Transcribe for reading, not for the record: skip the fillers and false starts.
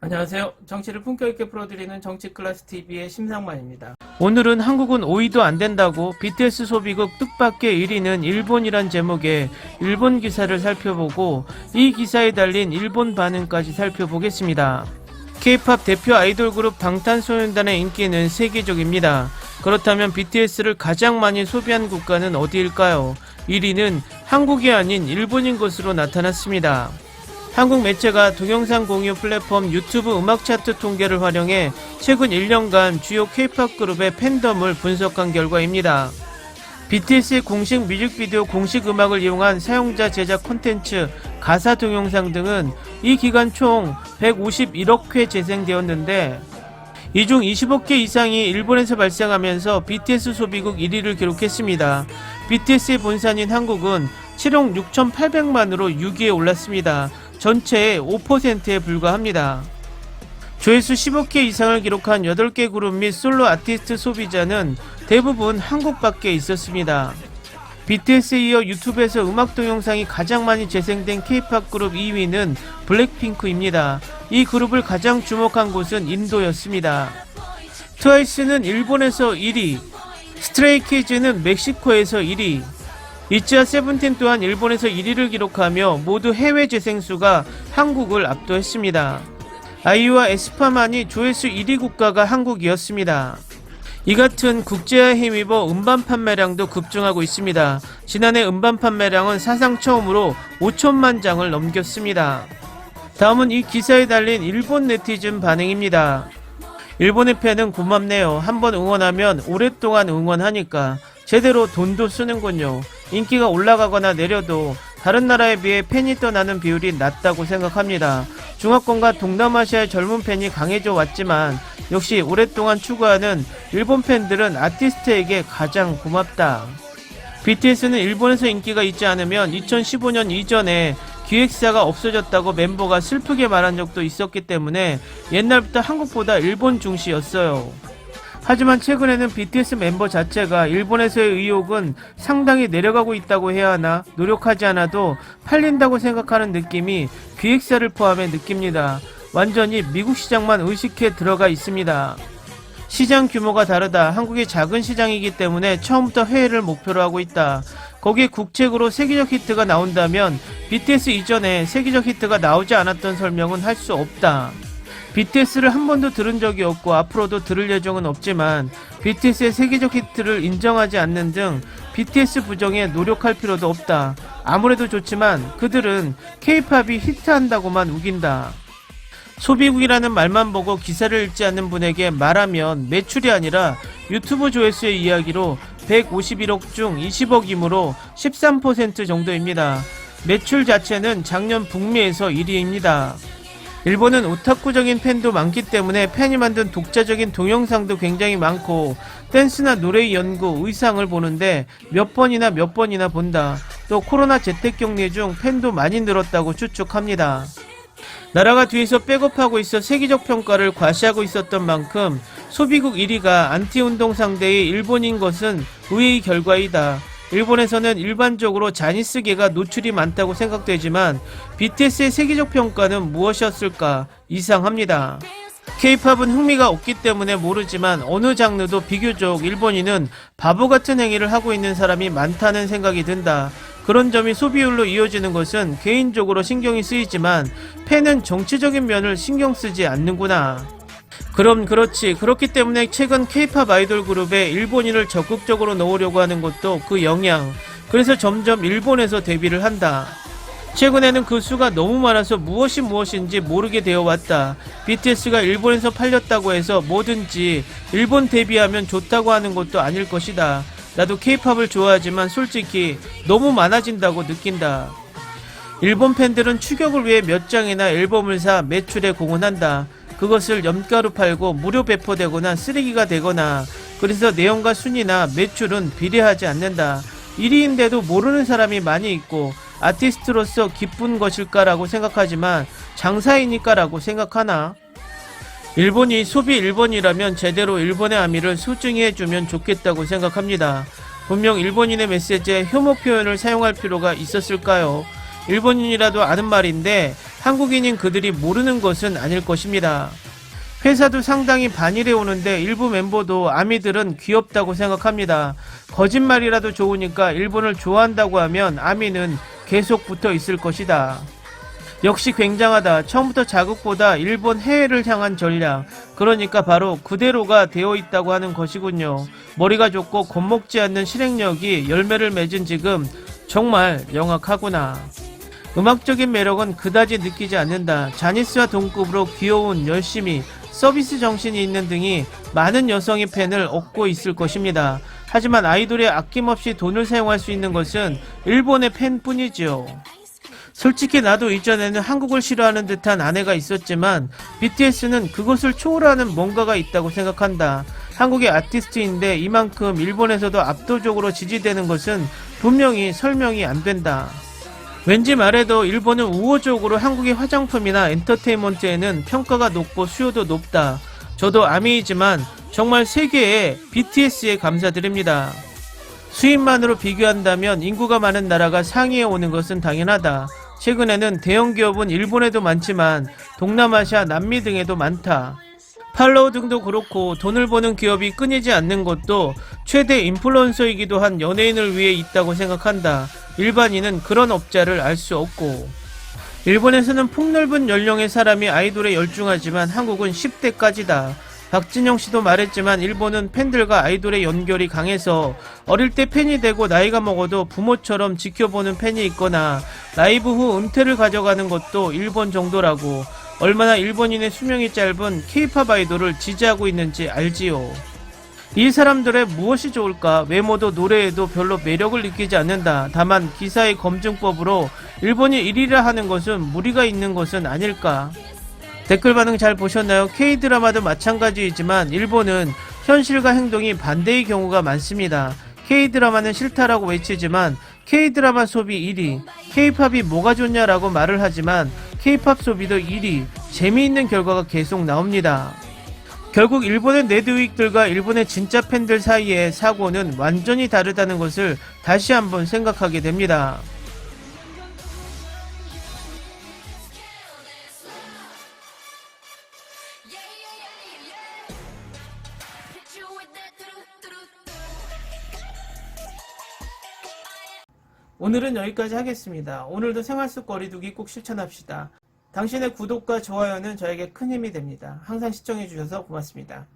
안녕하세요. 정치를 품격 있게 풀어드리는 정치클래스TV의 심상만입니다. 오늘은 한국은 5위도 안 된다고 BTS 소비국 뜻밖의 1위는 일본이란 제목의 일본 기사를 살펴보고 이 기사에 달린 일본 반응까지 살펴보겠습니다. K-POP 대표 아이돌 그룹 방탄소년단의 인기는 세계적입니다. 그렇다면 BTS를 가장 많이 소비한 국가는 어디일까요? 1위는 한국이 아닌 일본인 것으로 나타났습니다. 한국 매체가 동영상 공유 플랫폼 유튜브 음악 차트 통계를 활용해 최근 1년간 주요 K-POP 그룹의 팬덤을 분석한 결과입니다. BTS의 공식 뮤직비디오 공식 음악을 이용한 사용자 제작 콘텐츠, 가사 동영상 등은 이 기간 총 151억 회 재생되었는데 이 중 20억 개 이상이 일본에서 발생하면서 BTS 소비국 1위를 기록했습니다. BTS의 본산인 한국은 7억 6,800만으로 6위에 올랐습니다. 전체의 5%에 불과합니다. 조회수 10억 개 이상을 기록한 8개 그룹 및 솔로 아티스트 소비자는 대부분 한국밖에 있었습니다. BTS에 이어 유튜브에서 음악 동영상이 가장 많이 재생된 K-POP 그룹 2위는 블랙핑크입니다. 이 그룹을 가장 주목한 곳은 인도였습니다. 트와이스는 일본에서 1위, 스트레이키즈는 멕시코에서 1위, 이츠아 세븐틴 또한 일본에서 1위를 기록하며 모두 해외 재생수가 한국을 압도했습니다. 아이유와 에스파만이 조회수 1위 국가가 한국이었습니다. 이 같은 국제화에 힘입어 음반 판매량도 급증하고 있습니다. 지난해 음반 판매량은 사상 처음으로 5천만 장을 넘겼습니다. 다음은 이 기사에 달린 일본 네티즌 반응입니다. 일본의 팬은 고맙네요. 한번 응원하면 오랫동안 응원하니까 제대로 돈도 쓰는군요. 인기가 올라가거나 내려도 다른 나라에 비해 팬이 떠나는 비율이 낮다고 생각합니다. 중화권과 동남아시아의 젊은 팬이 강해져 왔지만 역시 오랫동안 추구하는 일본 팬들은 아티스트에게 가장 고맙다. BTS는 일본에서 인기가 있지 않으면 2015년 이전에 기획사가 없어졌다고 멤버가 슬프게 말한 적도 있었기 때문에 옛날부터 한국보다 일본 중시였어요. 하지만 최근에는 BTS 멤버 자체가 일본에서의 의욕은 상당히 내려가고 있다고 해야 하나, 노력하지 않아도 팔린다고 생각하는 느낌이 기획사를 포함해 느낍니다. 완전히 미국 시장만 의식해 들어가 있습니다. 시장 규모가 다르다. 한국이 작은 시장이기 때문에 처음부터 해외를 목표로 하고 있다. 거기에 국책으로 세계적 히트가 나온다면 BTS 이전에 세계적 히트가 나오지 않았던 설명은 할 수 없다. BTS를 한 번도 들은 적이 없고 앞으로도 들을 예정은 없지만 BTS의 세계적 히트를 인정하지 않는 등 BTS 부정에 노력할 필요도 없다. 아무래도 좋지만 그들은 K-POP이 히트한다고만 우긴다. 소비국이라는 말만 보고 기사를 읽지 않는 분에게 말하면 매출이 아니라 유튜브 조회수의 이야기로 151억 중 20억이므로 13% 정도입니다. 매출 자체는 작년 북미에서 1위입니다. 일본은 오타쿠적인 팬도 많기 때문에 팬이 만든 독자적인 동영상도 굉장히 많고 댄스나 노래 연구, 의상을 보는데 몇 번이나 본다. 또 코로나 재택격리 중 팬도 많이 늘었다고 추측합니다. 나라가 뒤에서 백업하고 있어 세계적 평가를 과시하고 있었던 만큼 소비국 1위가 안티운동 상대의 일본인 것은 의외의 결과이다. 일본에서는 일반적으로 자니스계가 노출이 많다고 생각되지만 BTS의 세계적 평가는 무엇이었을까? 이상합니다. K-POP은 흥미가 없기 때문에 모르지만 어느 장르도 비교적 일본인은 바보 같은 행위를 하고 있는 사람이 많다는 생각이 든다. 그런 점이 소비율로 이어지는 것은 개인적으로 신경이 쓰이지만 팬은 정치적인 면을 신경 쓰지 않는구나. 그럼 그렇지. 그렇기 때문에 최근 K-POP 아이돌 그룹에 일본인을 적극적으로 넣으려고 하는 것도 그 영향. 그래서 점점 일본에서 데뷔를 한다. 최근에는 그 수가 너무 많아서 무엇인지 모르게 되어 왔다. BTS가 일본에서 팔렸다고 해서 뭐든지 일본 데뷔하면 좋다고 하는 것도 아닐 것이다. 나도 K-POP을 좋아하지만 솔직히 너무 많아진다고 느낀다. 일본 팬들은 추격을 위해 몇 장이나 앨범을 사 매출에 공헌한다. 그것을 염가로 팔고 무료 배포되거나 쓰레기가 되거나 그래서 내용과 순위나 매출은 비례하지 않는다. 1위인데도 모르는 사람이 많이 있고 아티스트로서 기쁜 것일까라고 생각하지만 장사이니까라고 생각하나? 일본이 소비 일본이라면 제대로 일본의 아미를 소중히 해주면 좋겠다고 생각합니다. 분명 일본인의 메시지에 혐오 표현을 사용할 필요가 있었을까요? 일본인이라도 아는 말인데 한국인인 그들이 모르는 것은 아닐 것입니다. 회사도 상당히 반일해 오는데 일부 멤버도 아미들은 귀엽다고 생각합니다. 거짓말이라도 좋으니까 일본을 좋아한다고 하면 아미는 계속 붙어 있을 것이다. 역시 굉장하다. 처음부터 자국보다 일본 해외를 향한 전략. 그러니까 바로 그대로가 되어 있다고 하는 것이군요. 머리가 좋고 겁먹지 않는 실행력이 열매를 맺은 지금 정말 명확하구나. 음악적인 매력은 그다지 느끼지 않는다. 자니스와 동급으로 귀여운, 열심히, 서비스 정신이 있는 등이 많은 여성의 팬을 얻고 있을 것입니다. 하지만 아이돌이 아낌없이 돈을 사용할 수 있는 것은 일본의 팬뿐이지요. 솔직히 나도 이전에는 한국을 싫어하는 듯한 아내가 있었지만 BTS는 그것을 초월하는 뭔가가 있다고 생각한다. 한국의 아티스트인데 이만큼 일본에서도 압도적으로 지지되는 것은 분명히 설명이 안 된다. 왠지 말해도 일본은 우호적으로 한국의 화장품이나 엔터테인먼트에는 평가가 높고 수요도 높다. 저도 아미이지만 정말 세계에 BTS에 감사드립니다. 수입만으로 비교한다면 인구가 많은 나라가 상위에 오는 것은 당연하다. 최근에는 대형 기업은 일본에도 많지만 동남아시아, 남미 등에도 많다. 팔로우 등도 그렇고 돈을 버는 기업이 끊이지 않는 것도 최대 인플루언서이기도 한 연예인을 위해 있다고 생각한다. 일반인은 그런 업자를 알 수 없고. 일본에서는 폭넓은 연령의 사람이 아이돌에 열중하지만 한국은 10대까지다. 박진영 씨도 말했지만 일본은 팬들과 아이돌의 연결이 강해서 어릴 때 팬이 되고 나이가 먹어도 부모처럼 지켜보는 팬이 있거나 라이브 후 은퇴를 가져가는 것도 일본 정도라고. 얼마나 일본인의 수명이 짧은 K-팝 아이돌을 지지하고 있는지 알지요. 이 사람들의 무엇이 좋을까? 외모도 노래에도 별로 매력을 느끼지 않는다. 다만 기사의 검증법으로 일본이 1위라 하는 것은 무리가 있는 것은 아닐까? 댓글 반응 잘 보셨나요? K-드라마도 마찬가지이지만 일본은 현실과 행동이 반대의 경우가 많습니다. K-드라마는 싫다라고 외치지만 K-드라마 소비 1위, K-팝이 뭐가 좋냐라고 말을 하지만 K-팝 소비도 1위, 재미있는 결과가 계속 나옵니다. 결국 일본의 네드윅들과 일본의 진짜 팬들 사이의 사고는 완전히 다르다는 것을 다시 한번 생각하게 됩니다. 오늘은 여기까지 하겠습니다. 오늘도 생활 속 거리두기 꼭 실천합시다. 당신의 구독과 좋아요는 저에게 큰 힘이 됩니다. 항상 시청해주셔서 고맙습니다.